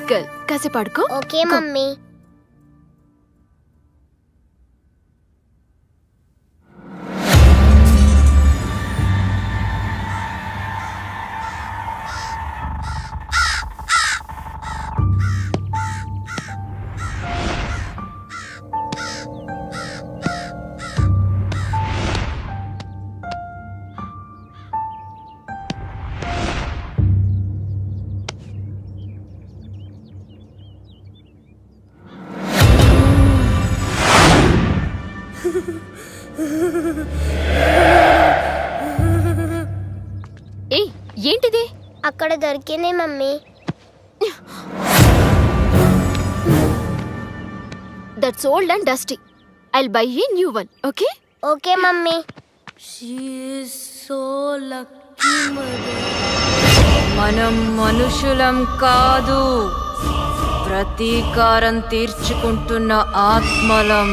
Good girl. కాసేపు ఆడుకో. Okay mummy. ఏయ్, ఏంటిది? అక్కడ దొరికింది mummy. That's old and dusty. I'll by a new one. Okay okay mummy. మనం మనుషులం కాదు, ప్రతీకారం తీర్చుకుంటున్న ఆత్మలం.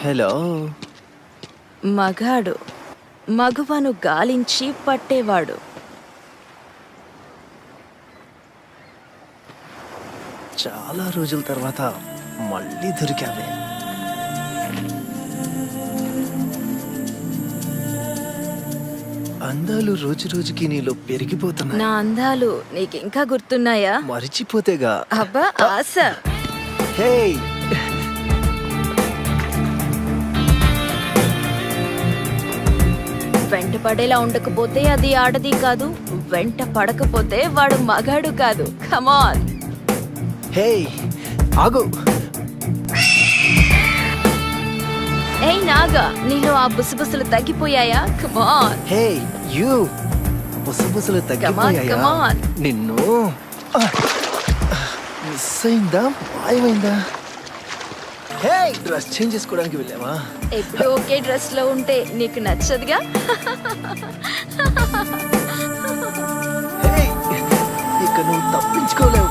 హలో. మగాడు మగువను గాలించి పట్టేవాడు. చాలా రోజుల తర్వాత మళ్ళీ దొరికావే. అందాలు రోజు రోజుకి నీలో పెరిగిపోతున్నాయి. నా అందాలు నీకింకా గుర్తున్నాయా? మరిచిపోతేగా. అబ్బా ఆశ. హే, వెంట పడేలా ఉండకపోతే అది ఆడది కాదు, వెంట పడకపోతే వాడు మగాడు కాదు. కమాన్. హే ఆగు. ఏయ్ నాగా, నీలో ఆ బుసబుసలు తగ్గిపోయాయా? కమాన్. Hey you. బుసబుసలు తగ్గిపోయాయా? Come on. నిన్ను మిస్ అయిందా, మాయమైందా? హే, డ్రెస్ చేంజ్ చేసుకోవడానికి వెళ్ళావా? ఎప్పుడు ఒకే డ్రెస్ లో ఉంటే నీకు నచ్చదుగా. హే, ఇక నువ్వు తప్పించుకోలేవు.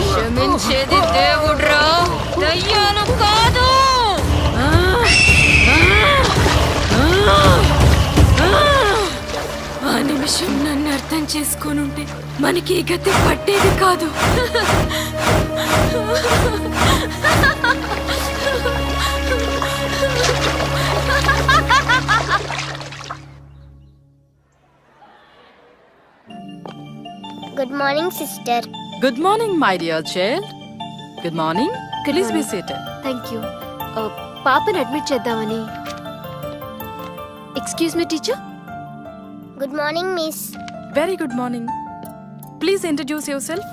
క్షమించేది దేవుడ్రా, దయ్యాలు కాదు. ఆ నిమిషం నన్ను అర్థం చేసుకొనుంటే మనకి ఈ గతి పట్టేది కాదు. Good morning sister. Good morning, my dear child. Good morning. Please be seated. Thank you. పాపని అడ్మిట్ చేద్దామని. Excuse me teacher. Good morning miss. Very good morning. Please introduce yourself.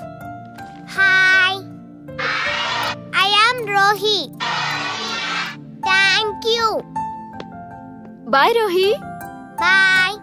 Hi, I am Rohi. Thank you. Bye Rohi. Bye.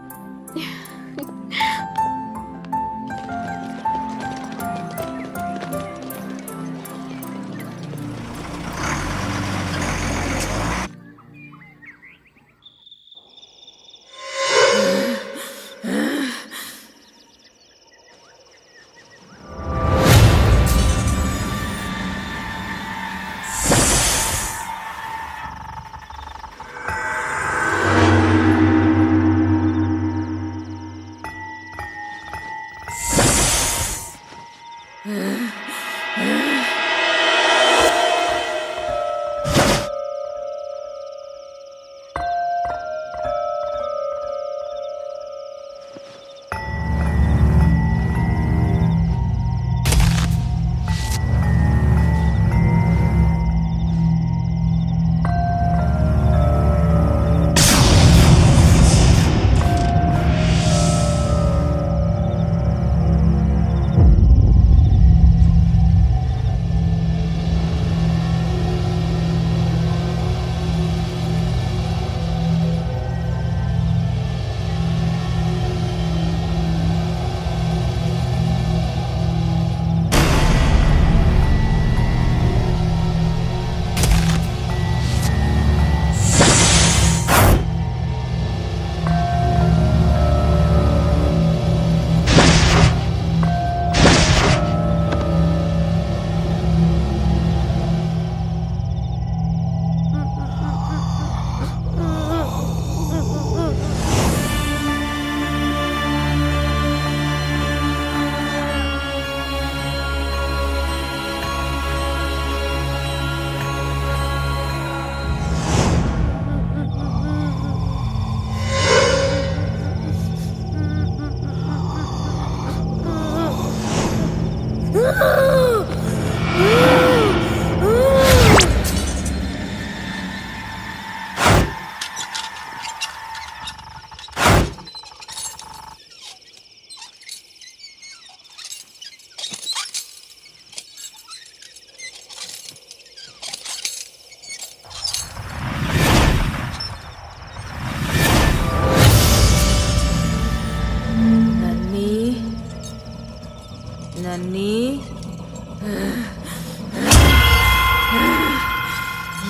నన్నీ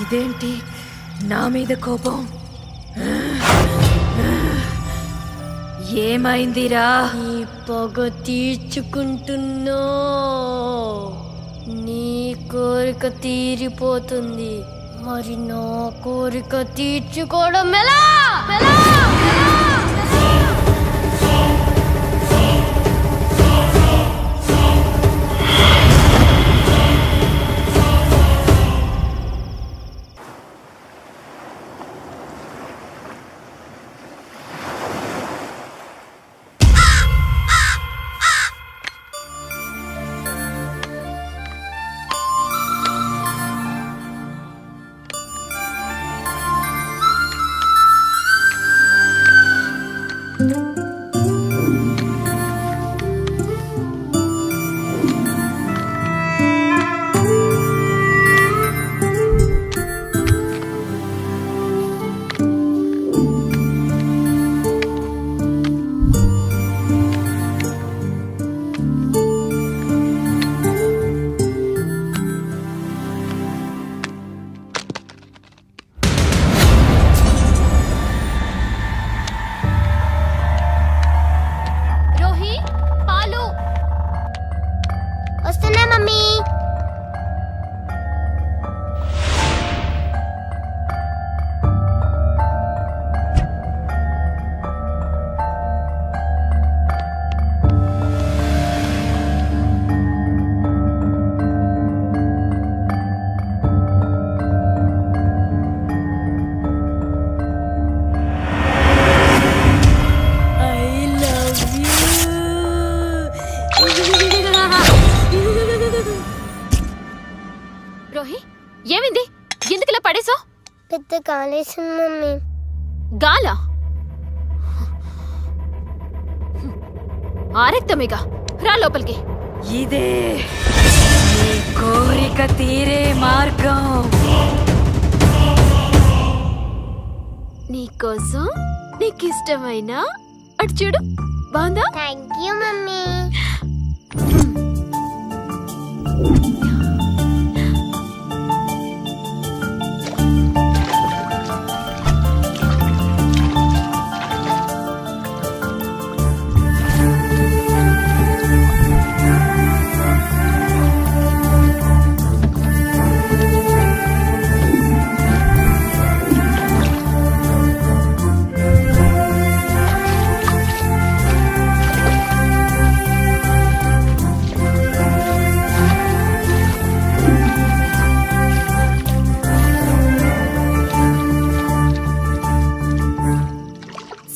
ఇదేంటి నా మీద కోపం? ఏమైందిరా? నీ పగ తీర్చుకుంటున్నా, నీ కోరిక తీరిపోతుంది, మరి నా కోరిక తీర్చుకోవడం ఎలా? పెద్ద కాలేసింది మమ్మీ. గాలా ఆరెక్తమేగా, రా లోపలికి. ఇదే నీ కోరిక తీరే మార్గం. నీకోసం నీకిష్టమైన అటు చూడు, బాగుందా? Thank you mummy.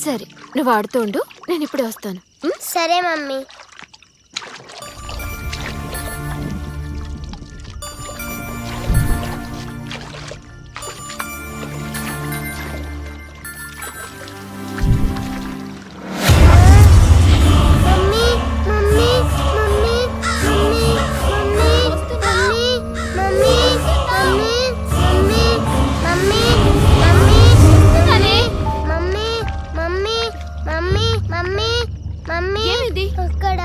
సరే, నువ్వు ఆడుతూ ఉండు, నేను ఇప్పుడే వస్తాను. సరే mummy. Mummy mummy mummy mummy mummy mummy mummy mummy mummy mummy mummy mummy mummy mummy mummy ఏమిది? అక్కడ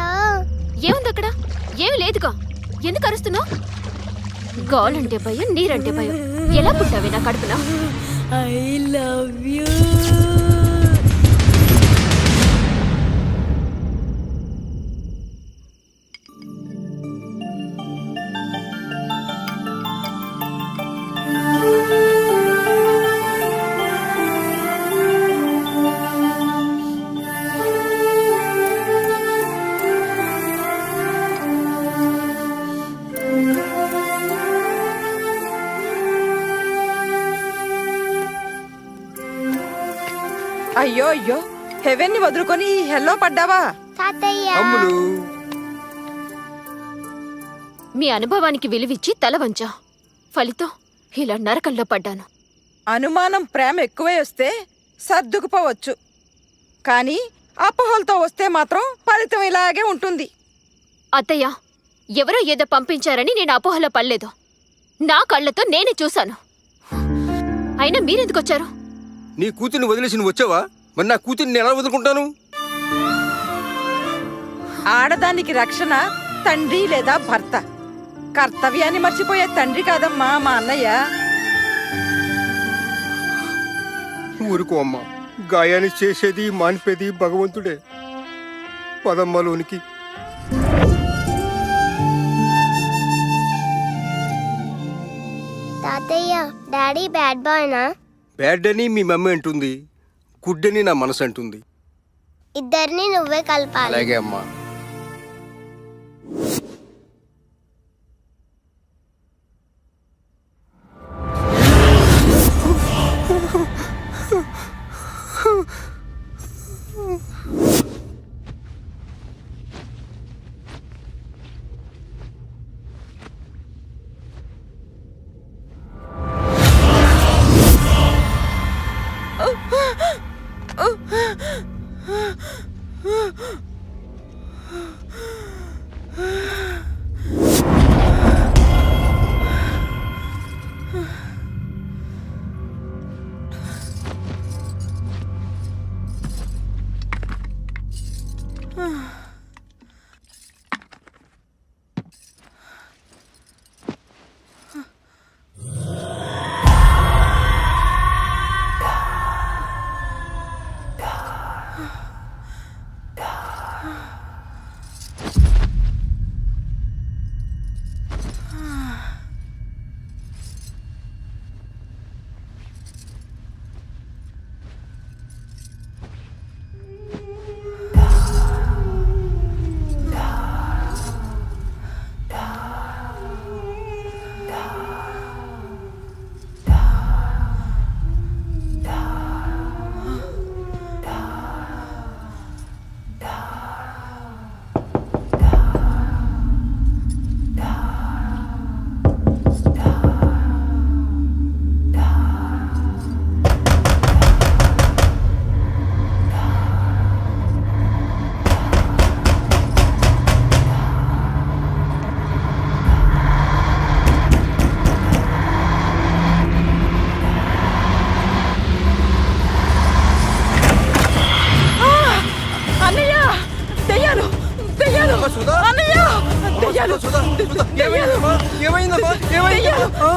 ఏముంది అక్కడ? ఏమి లేదుగా, ఎందుకు అరుస్తున్నావు? గాలంటే భయం, నీరంటే భయం. ఎలా పుట్టావే నా కడుపున? I love you. అయ్యో అయ్యో, హెవెన్ ని వదులుకొని ఈ హెల్లో పడ్డావా? తాతయ్య. మీ అనుభవానికి విలువిచ్చి తల వంచా, ఫలితం ఇలా నరకంలో పడ్డాను. అనుమానం ప్రేమ ఎక్కువే వస్తే సర్దుకుపోవచ్చు, కానీ అపోహలతో వస్తే మాత్రం ఫలితం ఇలాగే ఉంటుంది. అత్తయ్య, ఎవరో ఏదో పంపించారని నేను అపోహలో పడలేదు. నా కళ్ళతో నేనే చూశాను. అయినా మీరెందుకొచ్చారు? నీ కూతుర్ని వదిలేసి నువ్వు వచ్చావా? మరి నా కూతుర్ని ఎలా వదులుకుంటాను? ఆడదానికి రక్షణ తండ్రి లేదా భర్త. కర్తవ్యాన్ని మర్చిపోయే తండ్రి కాదమ్మా మా అన్నయ్య. ఊరుకో అమ్మా, గాయాన్ని చేసేది మానిపేది భగవంతుడే. పదమ్మలోనికి. తాతయ్య, డాడీ బ్యాడ్ బాయ్నా? బ్యాడ్ అని మీ మమ్మీ అంటుంది, గుడ్ అని నా మనసు అంటుంది. ఇద్దరిని నువ్వే కలపాలి. అలాగే అమ్మా.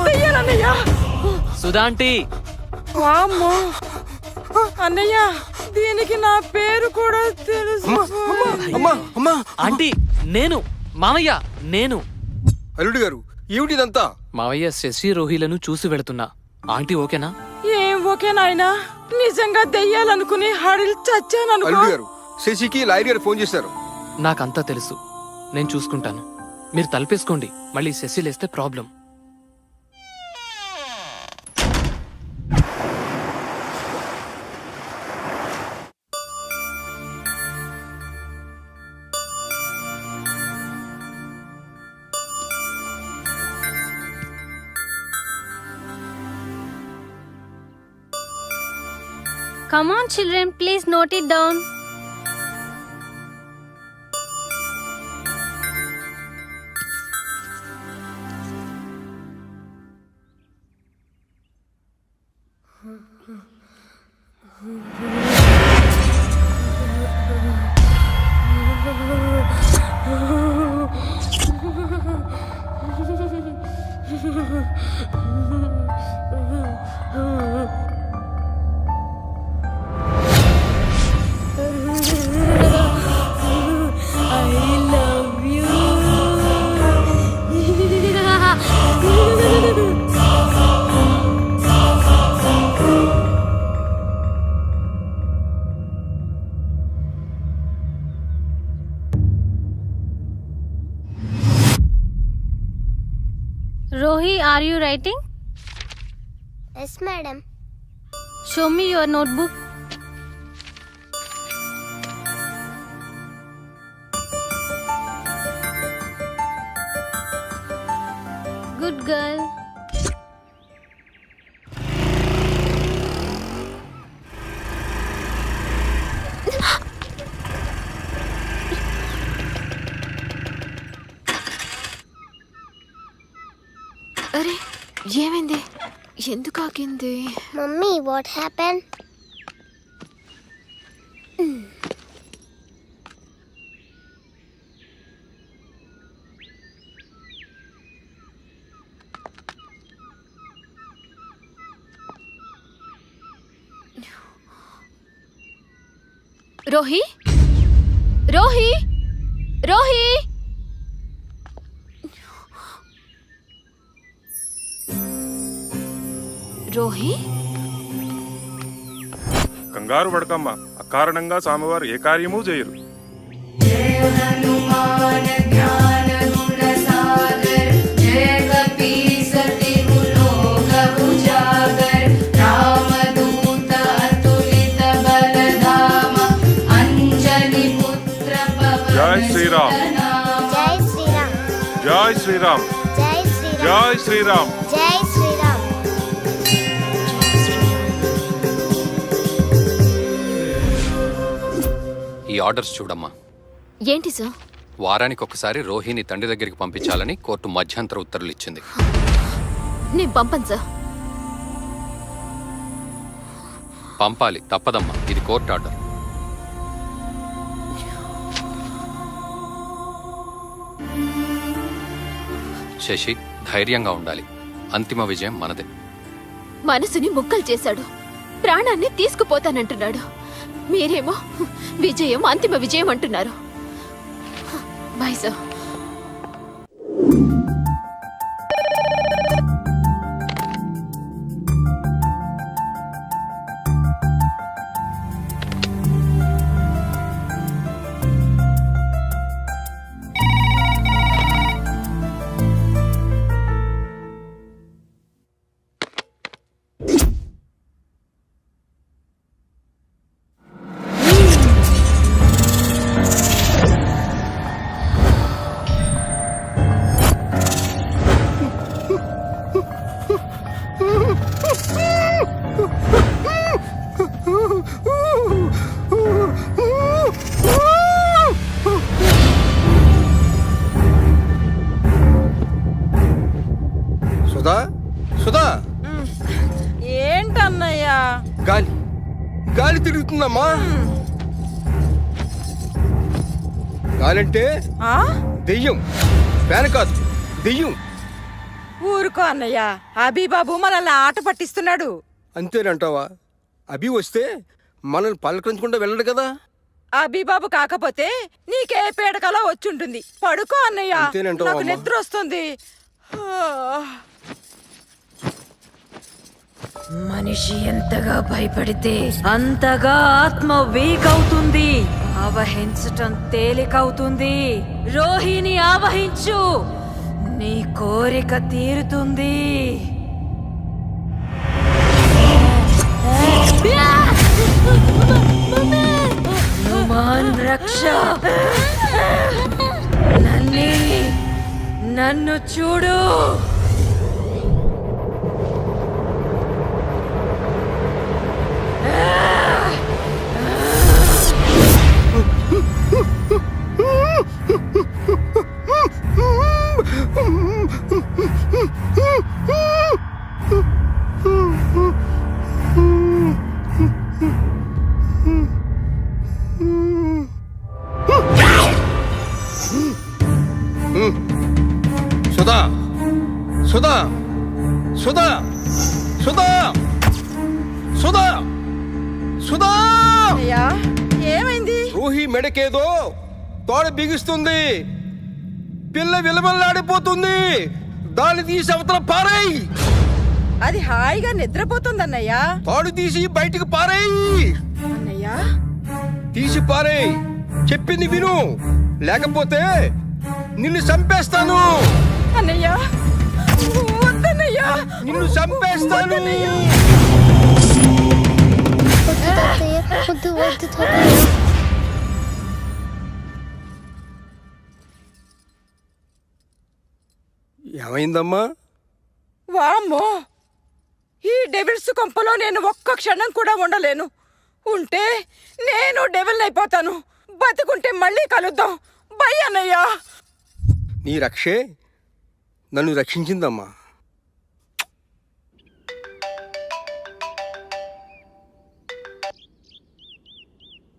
దెయ్యాలన్నయ్య. సుధాంటి వామ్మో అన్నయ్య, దీనికి నా పేరు కూడా తెలుసు. ఆంటీ నేను మావయ్య నేను అల్లుడు గారు ఏమిటిదంతా? మావయ్య శశి రోహిలను చూసి వెళుతున్నా. ఆంటీ ఓకేనా? ఏం ఓకే నాయనా, నిజంగా దెయ్యాలనుకుని హడిల్ చచ్చాననుకో. అల్లుడు గారు శశికి లాయర్ గారు ఫోన్ చేశారు. నాకంతా తెలుసు, నేను చూసుకుంటాను. మీరు తలపేసుకోండి, మళ్ళీ శశి లేస్తే problem. Come on, children, please note it down. I love you. Rohi, are you writing? Yes, madam. Show me your notebook. Good girl. అరే ఏమైంది? ఎందుకు ఆగింది? Mummy, what happened? Rohi, Rohi, Rohi. Rohi, కంగారు పడకమ్మ, అకారణంగా స్వామివారు ఏ కార్యమూ చేయరు. జై శ్రీరామ్, Jai Sri Ram. జై శ్రీరామ్, Jai Sri Ram. జై శ్రీరామ్. Jai Sri Ram. ఈ ఆర్డర్స్ చూడమ్మా. ఏంటి సార్? వారానికి ఒకసారి రోహిని తండ్రి దగ్గరికి పంపించాలని కోర్టు మధ్యంతర ఉత్తర్వులు ఇచ్చింది. నేను పంపను సార్. పంపాలి, తప్పదమ్మా, ఇది కోర్టు ఆర్డర్. శశి, ధైర్యంగా ఉండాలి. అంతిమ విజయం మనదే. మనసుని ముక్కలు చేశాడు, ప్రాణాన్ని తీసుకుపోతానంటున్నాడు. మీరేమో విజయం, అంతిమ విజయం అంటున్నారు. Bye sir. సుధా, సుధా, ఏంటన్నయ్యా? గాలి గాలి తిరుగుతుందమ్మా. గాలంటే ఆ? దెయ్యం. ఫ్యాన్ కాదు, దెయ్యం. ఊరుకో అన్నయ్య, అబీబాబు మనల్ని ఆట పట్టిస్తున్నాడు. అంతేనంటావా? అభి వస్తే మనల్ని పలకరించకుండా వెళ్ళడు కదా. అబీబాబు కాకపోతే నీకే పేడకలా వచ్చుంటుంది. పడుకో అన్నయ్య, అంతేనంటావా నాకు అమ్మా? నిద్ర వస్తుంది. మనిషి ఎంతగా భయపడితే అంతగా ఆత్మ వీక్ అవుతుంది. ఆవహించటం తేలికవుతుంది. రోహిణి ఆవహించు, నీ కోరిక తీరుతుంది. హనుమాన్ రక్ష, నన్ను చూడు. సుధా, సుధా, సుధా, సుధా, సుధా, సుధా! అయ్యా, ఏమైంది? రోహి మెడకేదో తోడ బిగిస్తుంది. పిల్ల విలవల్లాడిపోతుంది. దాన్ని తీసి అవతల పారేయ్. అది హాయిగా నిద్రపోతుందన్నయ్యా. తాడు తీసి బయటికి పారేయ్. అన్నయ్యా, తీసి పారేయ్. చెప్పింది విను, లేకపోతే నిన్ను చంపేస్తాను. అన్నయ్యా, వద్దన్నయ్యా, నిన్ను చంపేస్తాను. వద్దు తాతయ్య, వద్దు వద్దు తాతయ్య. ఏమైందమ్మా? వామ్మో, ఈ డెవిల్స్ కొంపలో నేను ఒక్క క్షణం కూడా ఉండలేను. ఉంటే నేను డెవిల్ అయిపోతాను. బతుకుంటే మళ్ళీ కలుద్దాం. బై అన్నయ్యా. నీ రక్షే నన్ను రక్షించిందమ్మా.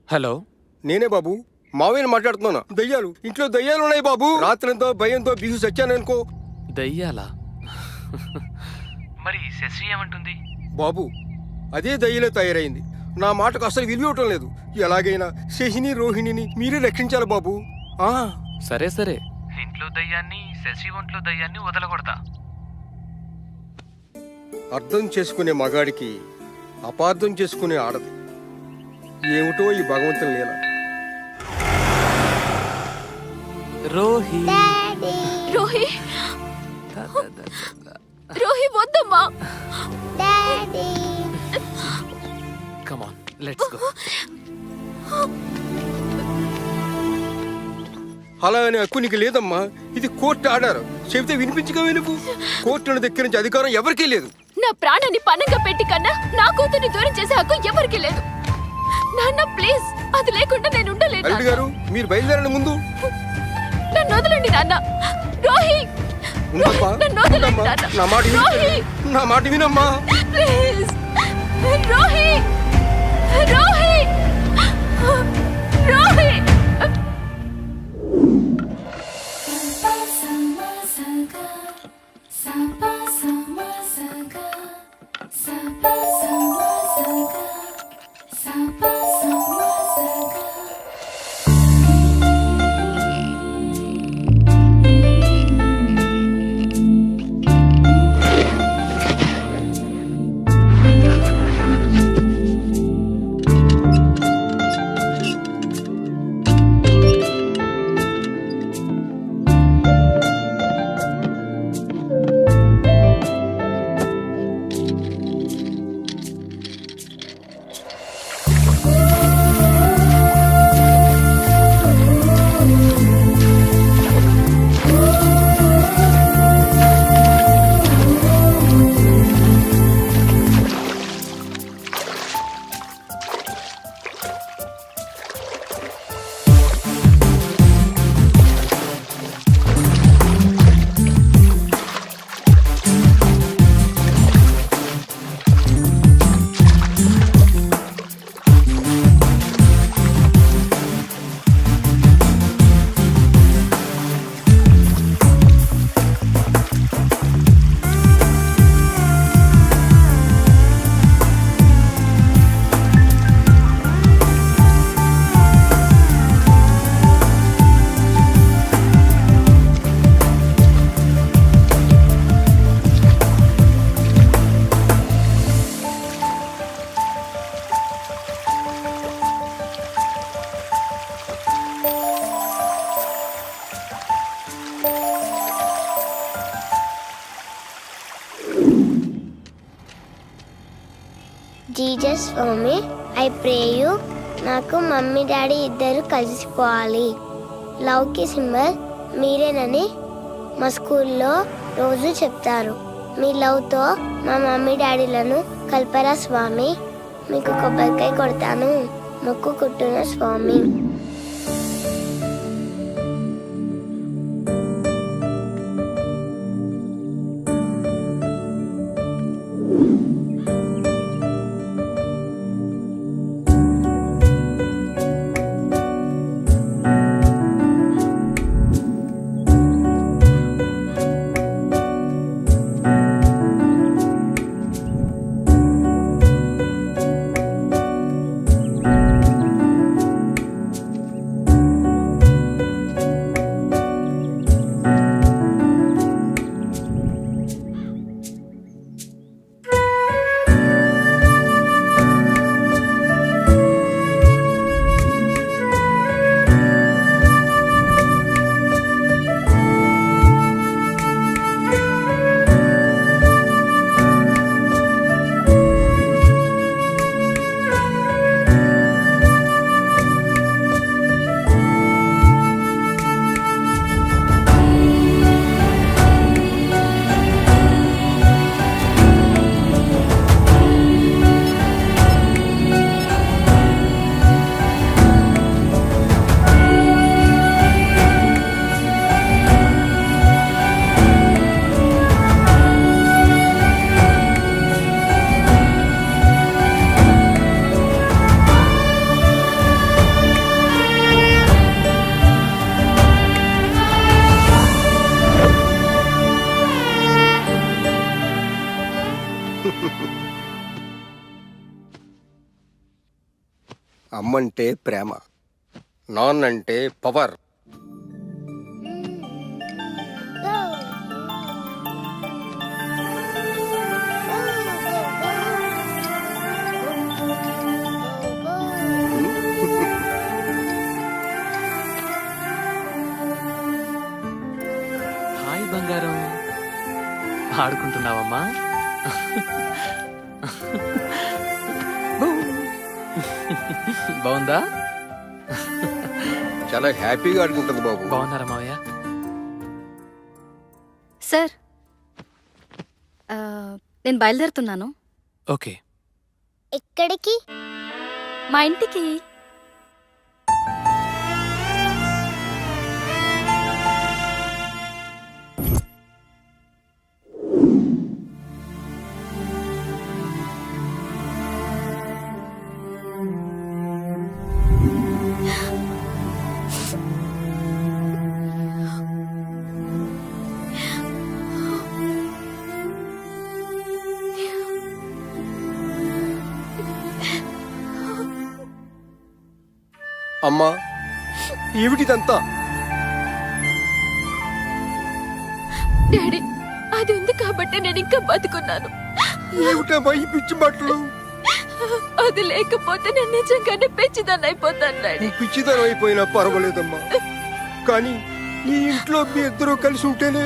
హలో, నేనే బాబు, మావయ్యని మాట్లాడుతున్నాను. దయ్యాలు ఇంట్లో దయ్యాలు ఉన్నాయి బాబు. రాత్రంతో భయంతో బిగు చచ్చాననుకో. దయ్యాలా? మరి శశి ఏమంటుంది? బాబు, అదే దయ్యలే తయారైంది. నా మాటకు అసలు విలువటం లేదు. ఎలాగైనా శశిని రోహిణిని మీరే రక్షించాలి బాబు. సరే సరే, ఇంట్లో దయ్యాన్ని శశి ఒంట్లో దయ్యాన్ని వదలకూడదా? అర్థం చేసుకునే మగాడికి అపార్థం చేసుకునే ఆడది. ఏమిటో ఈ భగవంతుని లీల. రోహి, డాడీ, రోహి, రోహి వద్దమ్మా. Daddy. Come on, let's go. అలా అనే హక్కు నీకు లేదమ్మా. ఇది కోర్టు ఆర్డర్. చెబితే వినిపించగా నువ్వు. కోర్టును దగ్గర నుంచి అధికారం ఎవరికీ లేదు. నా ప్రాణాన్ని పనంగా పెట్టి కన్నా నా కూతుర్ని దూరం చేసే హక్కు ఎవరికీ లేదు. నాన్న ప్లీజ్, అది లేకుండా నేను ఉండలేను. అల్లుడు గారు, మీరు బయలుదేరండి ముందు. నన్ను వదలండి నాన్న. రోహి, ఉండమ్మా, నన్ను వదలండి ఉండమ్మా. నాన్న. నా మాట విను. రోహి, నా మాట వినమ్మా. ప్లీజ్. రోహి, రోహి, రోహి. జీసస్ స్వామి ఐ ప్రే యూ నాకు మమ్మీ డాడీ ఇద్దరు కలిసిపోవాలి. లవ్కి సింబల్ మీరేనని మా స్కూల్లో రోజు చెప్తారు. మీ లవ్తో మా మమ్మీ డాడీలను కల్పరా స్వామి. మీకు కొబ్బరికాయ కొడతాను, మొక్కుకుంటున్న స్వామి. అమ్మంటే ప్రేమ, నాన్నంటే పవర్. హాయ్ బంగారం, ఆడుకుంటున్నావమ్మా? బాగుందా? చాలా హ్యాపీగా ఆడుకుంటుంది బాబు. బాగున్నారా మావయ్య? సార్ నేను బయలుదేరుతున్నాను. ఓకే. ఎక్కడికి? మా ఇంటికి. అమ్మా, ఏమిటిదంతా? డాడీ, అది ఉంది కాబట్టి నేను ఇంకా బతుకున్నాను. ఏమిటమ్మా ఈ పిచ్చి బట్టలు? అది లేకపోతే నేను నిజంగానే పెంచిదాన్ని అయిపోతాను డాడీ. నువ్వు పిచ్చితనం అయిపోయినా పర్వాలేదమ్మా, కానీ ఈ ఇంట్లో మీ ఇద్దరూ కలిసి ఉంటేనే